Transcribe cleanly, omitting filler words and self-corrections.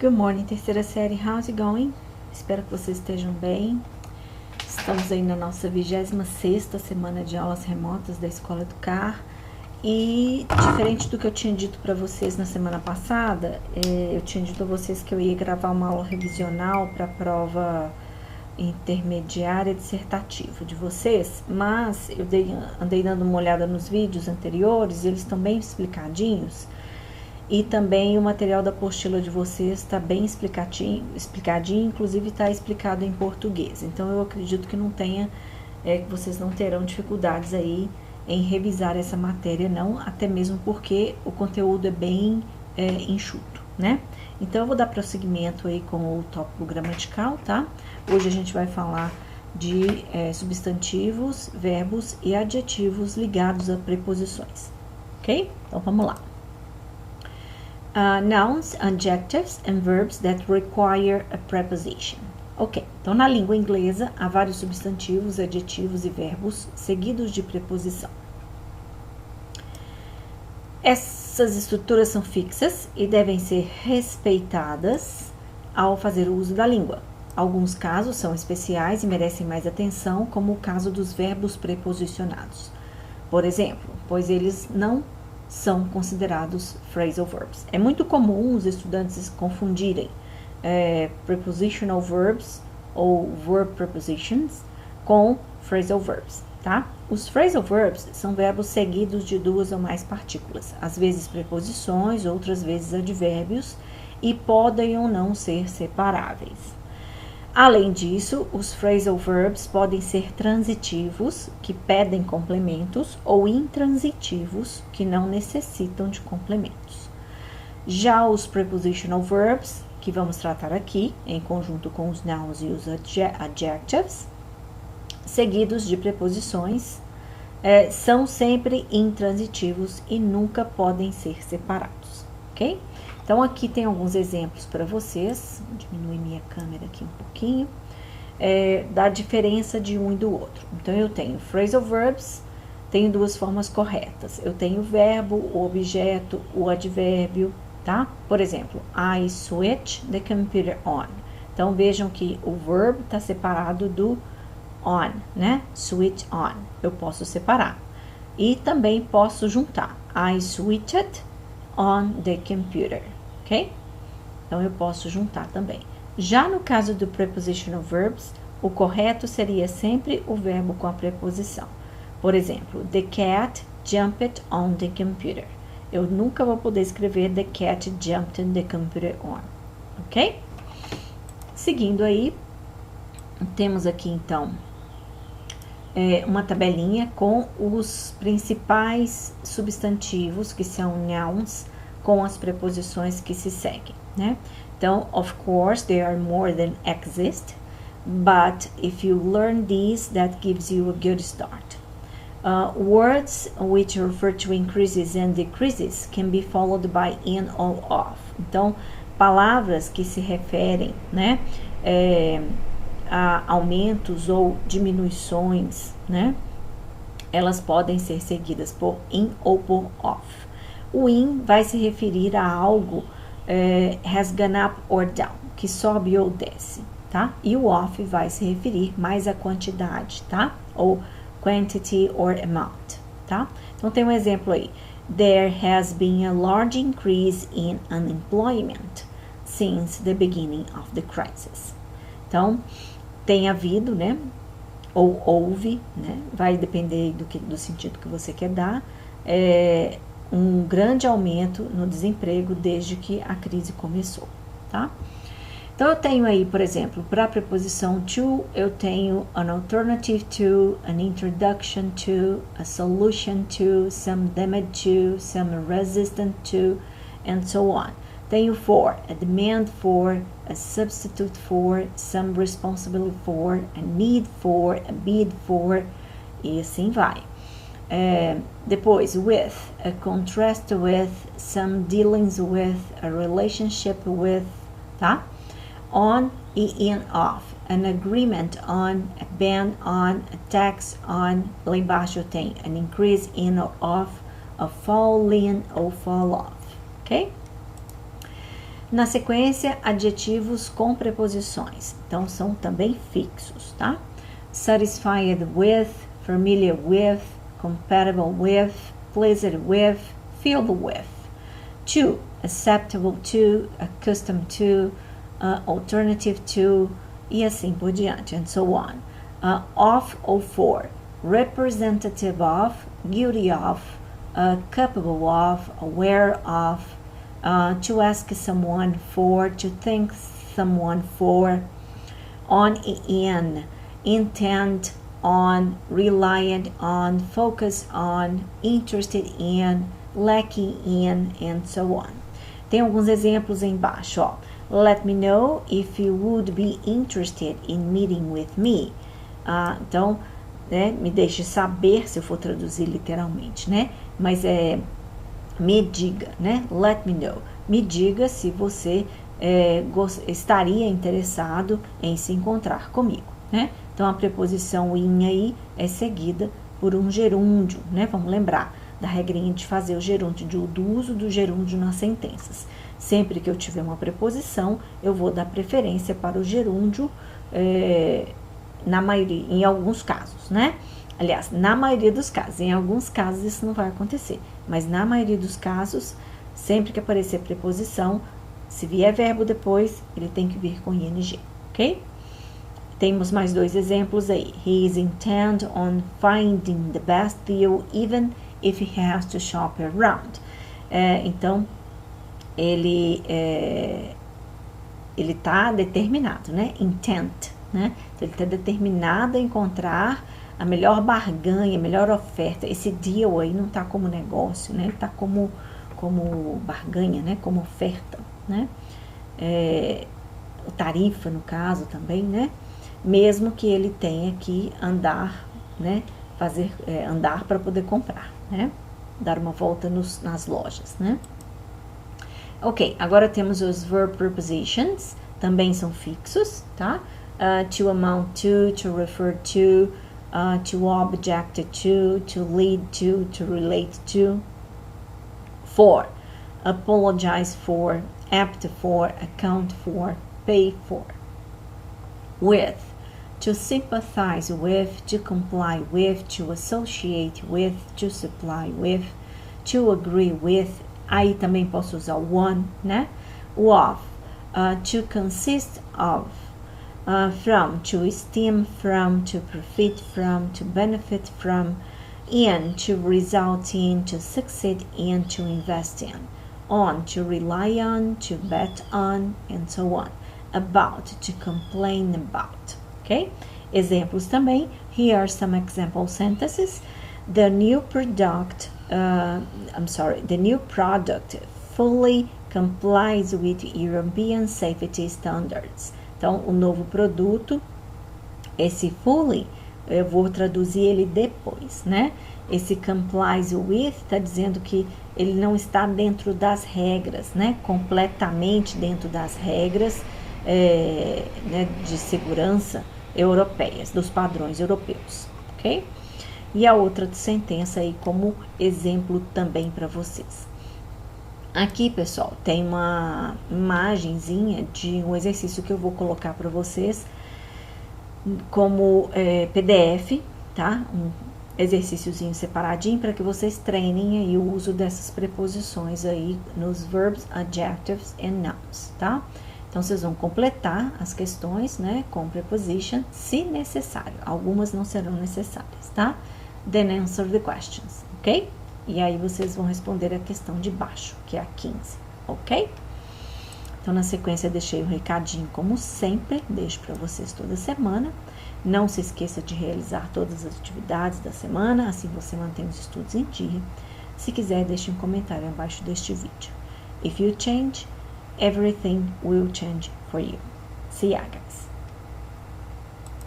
Good morning, terceira série. How's it going? Espero que vocês estejam bem. Estamos aí na nossa 26ª semana de aulas remotas da Escola Educar. E, diferente do que eu tinha dito para vocês na semana passada, eu tinha dito a vocês que eu ia gravar uma aula revisional para a prova intermediária dissertativa de vocês, mas eu andei dando uma olhada nos vídeos anteriores, eles estão bem explicadinhos. E também o material da apostila de vocês está bem explicadinho, inclusive está explicado em português. Então, eu acredito que não tenha, que vocês não terão dificuldades aí em revisar essa matéria, não, até mesmo porque o conteúdo é bem enxuto, né? Então, eu vou dar prosseguimento aí com o tópico gramatical, tá? Hoje a gente vai falar de substantivos, verbos e adjetivos ligados a preposições, ok? Então, vamos lá. Nouns, adjectives and verbs that require a preposition. Ok, então na língua inglesa há vários substantivos, adjetivos e verbos seguidos de preposição. Essas estruturas são fixas e devem ser respeitadas ao fazer o uso da língua. Alguns casos são especiais e merecem mais atenção, como o caso dos verbos preposicionados. Por exemplo, pois eles não são considerados phrasal verbs. É muito comum os estudantes confundirem prepositional verbs ou verb prepositions com phrasal verbs, tá? Os phrasal verbs são verbos seguidos de duas ou mais partículas, às vezes preposições, outras vezes advérbios, e podem ou não ser separáveis. Além disso, os phrasal verbs podem ser transitivos, que pedem complementos, ou intransitivos, que não necessitam de complementos. Já os prepositional verbs, que vamos tratar aqui, em conjunto com os nouns e os adjectives, seguidos de preposições, são sempre intransitivos e nunca podem ser separados, ok? Então, aqui tem alguns exemplos para vocês, vou diminuir minha câmera aqui um pouquinho, da diferença de um e do outro. Então, eu tenho phrasal verbs, tenho duas formas corretas. Eu tenho o verbo, o objeto, o advérbio, tá? Por exemplo, I switch the computer on. Então, vejam que o verb está separado do on, né? Switch on. Eu posso separar. E também posso juntar. I switched on the computer, ok? Então, eu posso juntar também. Já no caso do prepositional verbs, o correto seria sempre o verbo com a preposição. Por exemplo, the cat jumped on the computer. Eu nunca vou poder escrever the cat jumped the computer on, ok? Seguindo aí, temos aqui então uma tabelinha com os principais substantivos, que são nouns, com as preposições que se seguem, né? Então, of course, there are more than exist, but if you learn these, that gives you a good start. Words which refer to increases and decreases can be followed by in or off. Então, palavras que se referem, né, a aumentos ou diminuições, né, elas podem ser seguidas por in ou por off. O in vai se referir a algo has gone up or down, que sobe ou desce, tá? E o off vai se referir mais à quantidade, tá? Ou quantity or amount, tá? Então, tem um exemplo aí. There has been a large increase in unemployment since the beginning of the crisis. Então, tem havido, né? Ou houve, né? Vai depender do sentido que você quer dar. Um grande aumento no desemprego desde que a crise começou, tá? Então, eu tenho aí, por exemplo, para a preposição to, eu tenho an alternative to, an introduction to, a solution to, some damage to, some resistant to, and so on. Tenho for, a demand for, a substitute for, some responsibility for, a need for, a bid for, e assim vai. Depois, with, a contrast with, some dealings with, a relationship with, tá? On e in off, an agreement on, a ban on, a tax on, lá embaixo tem an increase in or off, a fall in ou fall off, ok? Na sequência, adjetivos com preposições. Então, são também fixos, tá? Satisfied with, familiar with, compatible with, pleased with, filled with. To, acceptable to, accustomed to, alternative to, e assim por diante, and so on. Of or for, representative of, guilty of, capable of, aware of, to ask someone for, to thank someone for, on in, intend on, reliant on, focus on, interested in, lacking in, and so on. Tem alguns exemplos embaixo, ó. Let me know if you would be interested in meeting with me. Então, né, me deixe saber, se eu for traduzir literalmente, né? Mas me diga, né? Let me know. Me diga se você estaria interessado em se encontrar comigo, né? Então, a preposição in aí é seguida por um gerúndio, né? Vamos lembrar da regrinha de fazer o gerúndio, do uso do gerúndio nas sentenças. Sempre que eu tiver uma preposição, eu vou dar preferência para o gerúndio, na maioria, em alguns casos, né? Aliás, na maioria dos casos. Em alguns casos isso não vai acontecer, mas na maioria dos casos, sempre que aparecer preposição, se vier verbo depois, ele tem que vir com ing, ok? Temos mais dois exemplos aí. He is intent on finding the best deal, even if he has to shop around. Então, ele está determinado, né? Intent, né? Então, ele está determinado a encontrar a melhor barganha, a melhor oferta. Esse deal aí não está como negócio, né? Está como barganha, né? Como oferta, né? O tarifa, no caso, também, né? Mesmo que ele tenha que andar, né? Andar para poder comprar, né? Dar uma volta nas lojas, né? Ok, agora temos os verb prepositions, também são fixos, tá? To amount to refer to object to lead to relate to. For, apologize for, apt for, account for, pay for. With, to sympathize with, to comply with, to associate with, to supply with, to agree with. Aí também posso usar o one, né? O of, to consist of, from, to esteem from, to profit from, to benefit from, in, to result in, to succeed in, to invest in, on, to rely on, to bet on, and so on. About, to complain about, ok? Exemplos também. Here are some example sentences. The new product fully complies with European safety standards. Então, o novo produto, esse fully, eu vou traduzir ele depois, né? Esse complies with está dizendo que ele não está dentro das regras, né? Completamente dentro das regras né, de segurança europeias, dos padrões europeus, ok? E a outra sentença aí como exemplo também para vocês. Aqui, pessoal, tem uma imagenzinha de um exercício que eu vou colocar para vocês como PDF, tá? Um exercíciozinho separadinho para que vocês treinem aí o uso dessas preposições aí nos verbs, adjectives and nouns, tá? Então, vocês vão completar as questões, né, com preposition, se necessário. Algumas não serão necessárias, tá? Then answer the questions, ok? E aí, vocês vão responder a questão de baixo, que é a 15, ok? Então, na sequência, eu deixei um recadinho, como sempre, deixo para vocês toda semana. Não se esqueça de realizar todas as atividades da semana, assim você mantém os estudos em dia. Se quiser, deixe um comentário abaixo deste vídeo. If you change, everything will change for you. See ya, guys.